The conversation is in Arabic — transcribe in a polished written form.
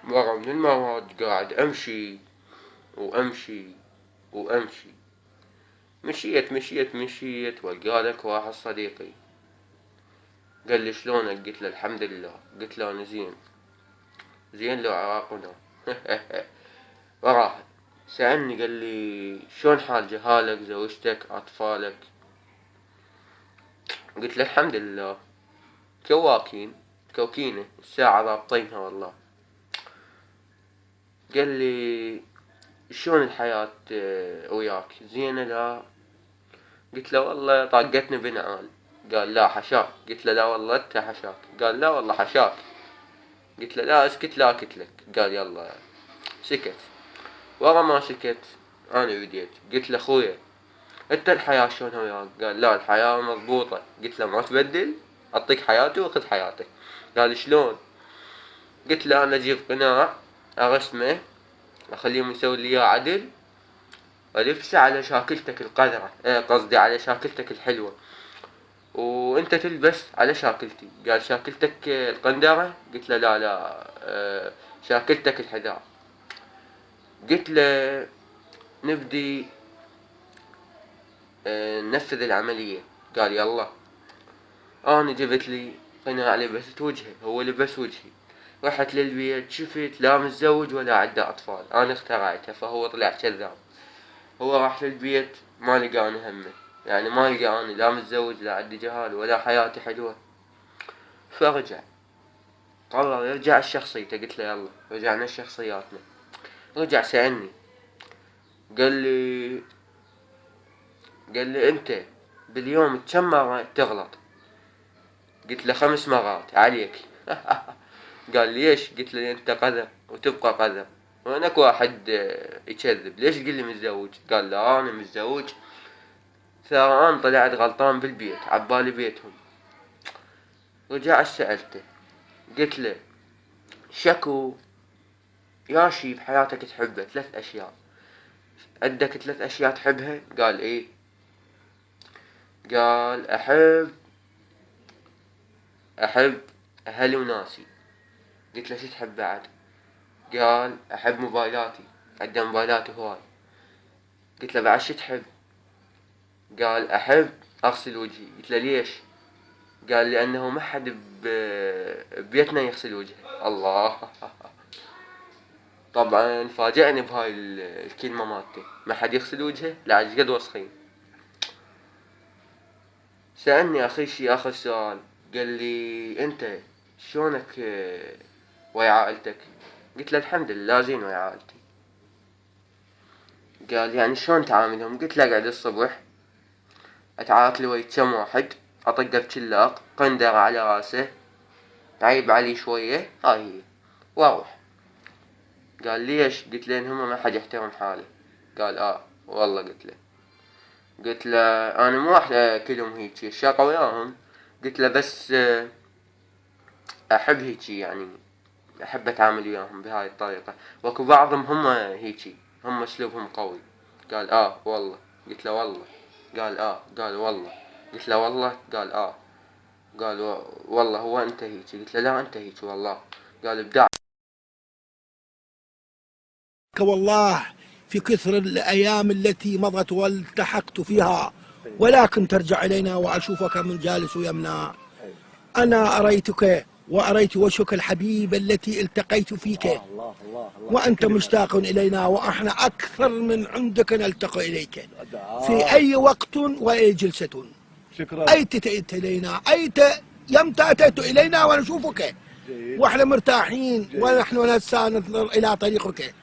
مرة من المرات قاعد أمشي وأمشي وأمشي، مشيت والقالك واحد صديقي قال لي شلونك؟ قلت له الحمد لله. قلت له أنا زين. زين لو عراقنا. وراح سألني قال لي شلون حال جهالك زوجتك أطفالك؟ قلت له الحمد لله كوكينة الساعة رابطينها والله. قال لي شلون الحياة وياك زينة؟ لا. قلت له والله طاقتني بنعال. قال لا حشاك. قلت له لا والله انت حشاك. قال لا والله حشاك. قلت له لا اسكت لا اكتلك. قال يلا سكت. ورا ما سكت انا بديت قلت له اخويا انت الحياة شلون وياك؟ قال لا الحياة مضبوطة. قلت له ما تبدل، اعطيك حياتي واخذ حياتك. قال شلون؟ قلت له انا اجيب قناع ارسمه اخليهم يسوي لي اياه عدل والبسه على شاكلتك القذرة، قصدي على شاكلتك الحلوة، وانت تلبس على شاكلتي. قال شاكلتك القندرة؟ قلت له لا لا، شاكلتك الحذاء. قلت له نبدي ننفذ العملية. قال يلا. انا جبت لي قناع لبست وجهه، هو لبس وجهي. رحت للبيت شفت لا متزوج ولا عنده اطفال، انا اخترعتها فهو طلع كذاب. هو راح للبيت ما لقاني همه، يعني ما لقاني لا متزوج لا عندي جهال ولا حياتي حلوة. فرجع قرر يرجع الشخصيته. قلت له يلا رجعنا شخصياتنا. رجع سألني قال لي انت باليوم كم مرة تغلط؟ قلت له 5 مرات عليك. قال ليش؟ قلت له انت قذر وتبقى قذر، وهناك واحد يكذب، ليش تقول لي متزوج؟ قال لا انا متزوج، ترى انا طلعت غلطان بالبيت عبالي بيتهم. رجعت سألته قلت له شكو يا شي بحياتك تحبه 3 اشياء، عندك 3 اشياء تحبها؟ قال ايه. قال احب اهلي وناسي. قلت له شو تحب بعد؟ قال احب موبايلاتي، عنده موبايلات هواي. قلت له بعد شو تحب؟ قال احب اغسل وجهي. قلت له ليش؟ قال لانه ما حد ببيتنا يغسل وجهه. الله. طبعا فاجأني بهاي الكلمة مالته، ما حد يغسل وجهه، لا ايش قد وسخين. سألني آخر سؤال قال لي أنت شلونك ويا عائلتك؟ قلت له الحمد لله زين ويا عائلتي. قال يعني شلون تعاملهم؟ قلت له أقعد الصبح أتعارك لي ويا كم واحد، أطقه بشلاق قندرة على راسه، عيب علي شوية، هاي هي، واروح. قال ليش؟ قلت له إن هم ما حد يحترم حاله. قال والله. قلت له أنا مو راح أكلهم هيجي الشاقة وياهم. قلت له بس أحب هيجي، يعني أحب أتعامل وياهم بهاي الطريقة، واكو بعضهم هم هيجي، هم أسلوبهم قوي. قال والله. قلت له والله. قال قال والله. قلت له والله. قال قال والله هو أنت هيجي. قلت له لا أنت هيجي والله. قال ابدع. والله في كثر الأيام التي مضت والتحقت فيها، ولكن ترجع إلينا وأشوفك من جالس يمنا. أنا أريتك وأريت وجهك الحبيب التي التقيت فيك، وأنت مشتاق إلينا، وإحنا أكثر من عندك نلتقي إليك في أي وقت وأي جلسة. شكرا. أي تأتي إلينا، يمتى أتيت إلينا ونشوفك وإحنا مرتاحين ونحن ننظر إلى طريقك.